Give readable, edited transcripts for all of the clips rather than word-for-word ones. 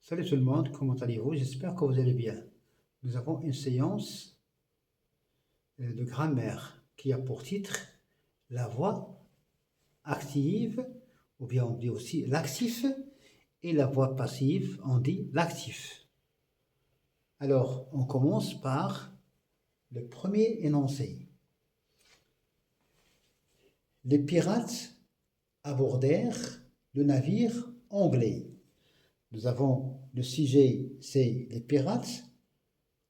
Salut tout le monde, comment allez-vous? J'espère que vous allez bien. Nous avons une séance de grammaire qui a pour titre la voix active, ou bien on dit aussi l'actif, et la voix passive, on dit l'actif. Alors, on commence par le premier énoncé. Les pirates abordèrent le navire anglais. Nous avons le sujet, c'est les pirates,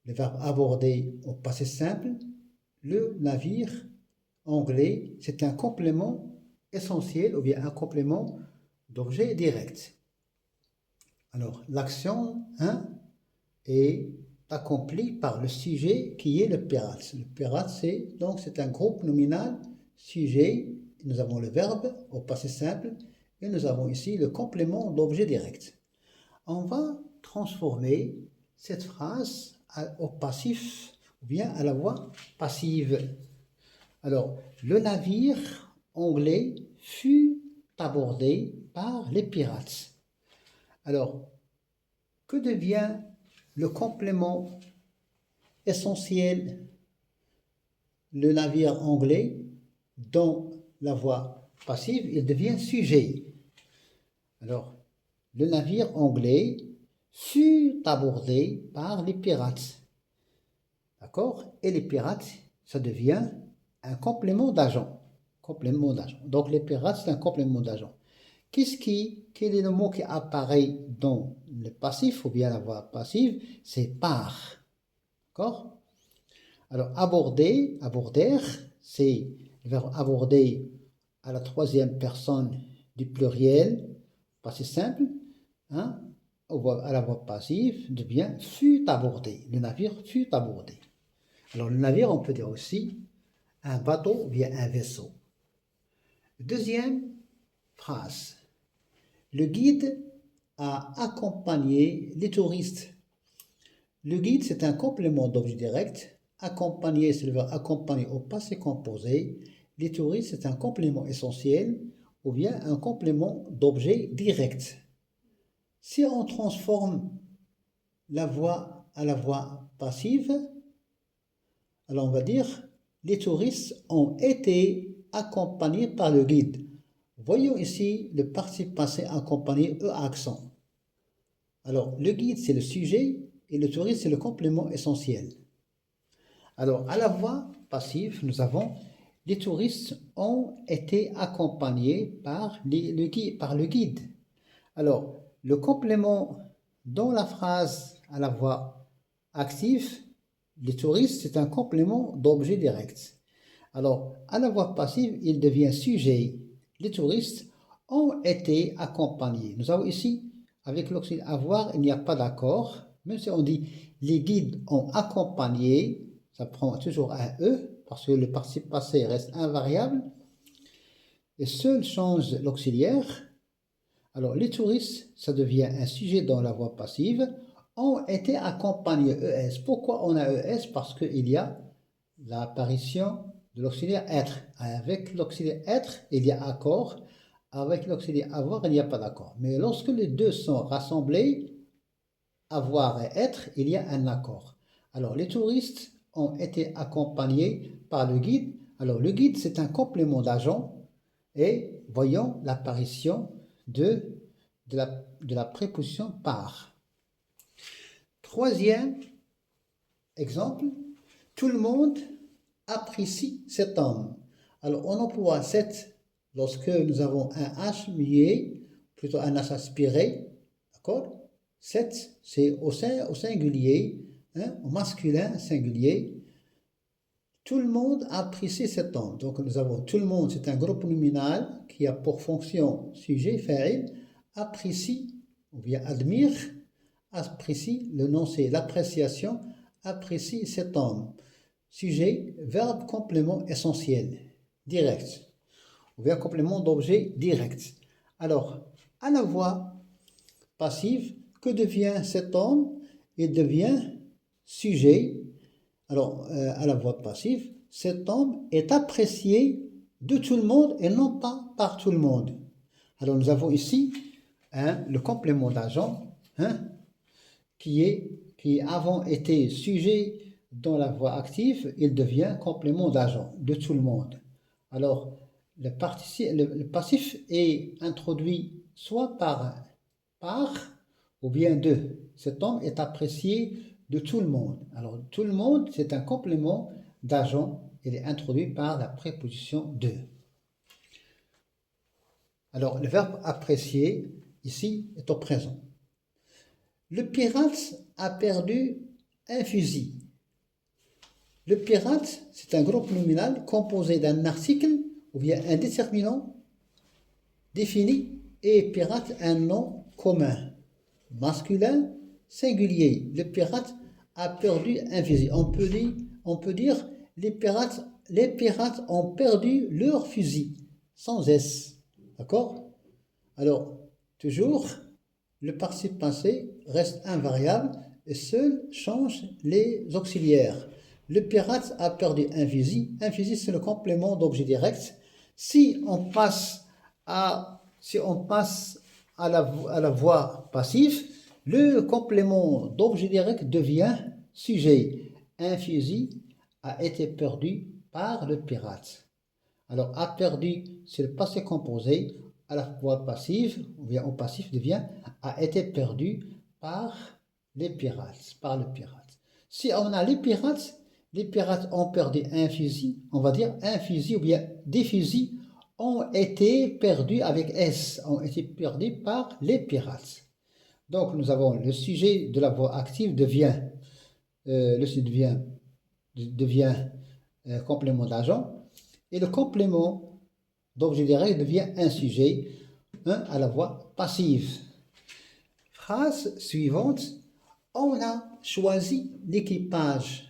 le verbe aborder au passé simple, le navire anglais, c'est un complément essentiel ou bien un complément d'objet direct. Alors, l'action est accomplie par le sujet qui est le pirate. Le pirate, c'est un groupe nominal, sujet, nous avons le verbe au passé simple et nous avons ici le complément d'objet direct. On va transformer cette phrase au passif ou bien à la voix passive. Alors, le navire anglais fut abordé par les pirates. Alors, que devient le complément essentiel, le navire anglais, dans la voix passive, il devient sujet. Alors, le navire anglais fut abordé par les pirates. D'accord? Et les pirates, ça devient un complément d'agent. Complément d'agent. Donc, les pirates, c'est un complément d'agent. Quel est le mot qui apparaît dans le passif ou bien la voix passive? C'est par. D'accord? Alors, abordèrent, c'est le verbe aborder à la troisième personne du pluriel, passé simple, à la voix passive, devient fut abordé. Le navire fut abordé. Alors, le navire, on peut dire aussi un bateau ou bien un vaisseau. Deuxième phrase. Le guide a accompagné les touristes. Le guide, c'est un complément d'objet direct. Accompagner, c'est le verbe accompagner au passé composé. Les touristes, c'est un complément essentiel ou bien un complément d'objet direct. Si on transforme la voix à la voix passive, alors on va dire les touristes ont été accompagnés par le guide. Voyons ici le participe passé accompagné E accent. Alors le guide c'est le sujet et le touriste c'est le complément essentiel. Alors à la voix passive nous avons les touristes ont été accompagnés par le guide. Alors le complément dans la phrase à la voix active, les touristes c'est un complément d'objet direct. Alors à la voix passive il devient sujet. Les touristes ont été accompagnés. Nous avons ici, avec l'auxiliaire avoir, il n'y a pas d'accord. Même si on dit les guides ont accompagné, ça prend toujours un E, parce que le participe passé reste invariable. Et seul change l'auxiliaire. Alors les touristes, ça devient un sujet dans la voix passive, ont été accompagnés, ES. Pourquoi on a ES? Parce qu'il y a l'apparition de l'auxiliaire être. Avec l'auxiliaire être, il y a accord. Avec l'auxiliaire avoir, il n'y a pas d'accord. Mais lorsque les deux sont rassemblés, avoir et être, il y a un accord. Alors, les touristes ont été accompagnés par le guide. Alors, le guide, c'est un complément d'agent. Et voyons l'apparition de la préposition par. Troisième exemple, tout le monde apprécie cet homme. Alors, on emploie cet lorsque nous avons un H muet, plutôt un H aspiré, d'accord? Cet, c'est au singulier, au masculin singulier. Tout le monde apprécie cet homme. Donc, nous avons tout le monde, c'est un groupe nominal qui a pour fonction sujet, fa'il, apprécie, ou bien admire, apprécie, le nom c'est l'appréciation, apprécie cet homme. Sujet, verbe, complément essentiel, direct, ou bien complément d'objet direct. Alors, à la voix passive, que devient cet homme? Il devient sujet. Alors, à la voix passive, cet homme est apprécié de tout le monde et non pas par tout le monde. Alors, nous avons ici le complément d'agent, qui avant était sujet dans la voix active, il devient complément d'agent de tout le monde. Alors, le passif est introduit soit par ou bien de. Cet homme est apprécié de tout le monde. Alors, tout le monde, c'est un complément d'agent. Il est introduit par la préposition de. Alors, le verbe apprécier, ici, est au présent. Le pirate a perdu un fusil. Le pirate, c'est un groupe nominal composé d'un article ou bien un déterminant défini et pirate un nom commun, masculin, singulier. Le pirate a perdu un fusil. On peut dire les pirates ont perdu leur fusil, sans S. D'accord? Alors, toujours, le participe passé reste invariable et seul change les auxiliaires. Le pirate a perdu un fusil. Un fusil, c'est le complément d'objet direct. Si on passe à la voix passive, le complément d'objet direct devient sujet. Un fusil a été perdu par le pirate. Alors, a perdu, c'est le passé composé. À la voix passive, ou bien au passif, devient a été perdu par les pirates, par le pirate. Si on a les pirates ont perdu un fusil, on va dire un fusil ou bien des fusils ont été perdus avec S, ont été perdus par les pirates. Donc nous avons le sujet de la voix active devient complément d'agent et le complément d'objet direct devient un sujet à la voix passive. Phrase suivante. On a choisi l'équipage.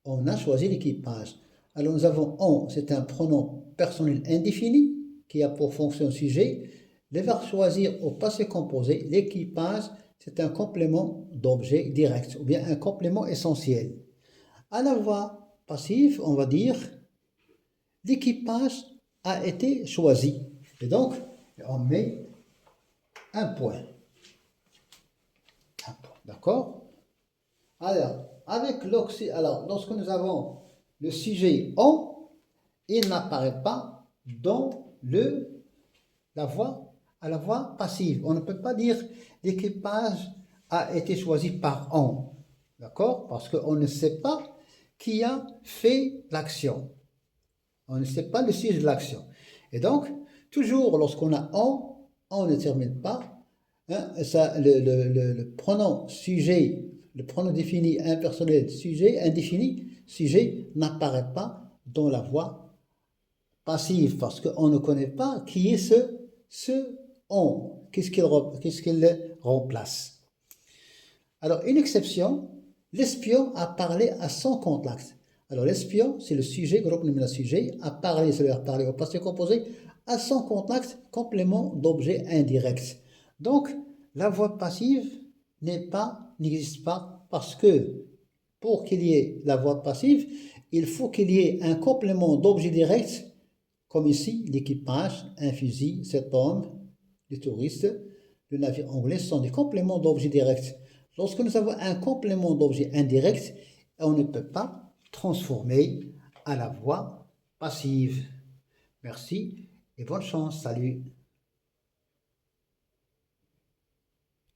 On a choisi l'équipage. Alors nous avons on, c'est un pronom personnel indéfini qui a pour fonction sujet. Le verbe choisir au passé composé. L'équipage, c'est un complément d'objet direct ou bien un complément essentiel. À la voix passive, on va dire l'équipage a été choisi. Et donc, on met un point. D'accord? Alors, lorsque nous avons le sujet on, il n'apparaît pas dans la voix passive. On ne peut pas dire l'équipage a été choisi par on. D'accord? Parce qu'on ne sait pas qui a fait l'action. On ne sait pas le sujet de l'action. Et donc, toujours lorsqu'on a on ne termine pas. Le pronom sujet, le pronom défini impersonnel, sujet indéfini, sujet n'apparaît pas dans la voix passive parce qu'on ne connaît pas qui est ce on. Qu'est-ce qu'il remplace? Alors, une exception, l'espion a parlé à son contact. Alors, l'espion, c'est le sujet, groupe nominal sujet, a parlé, c'est le parler au passé composé, à son contact, complément d'objet indirect. Donc, la voix passive n'existe pas parce que pour qu'il y ait la voix passive, il faut qu'il y ait un complément d'objet direct, comme ici, l'équipage, un fusil, cet homme, les touristes, le navire anglais, ce sont des compléments d'objet direct. Lorsque nous avons un complément d'objet indirect, on ne peut pas transformer à la voix passive. Merci et bonne chance. Salut.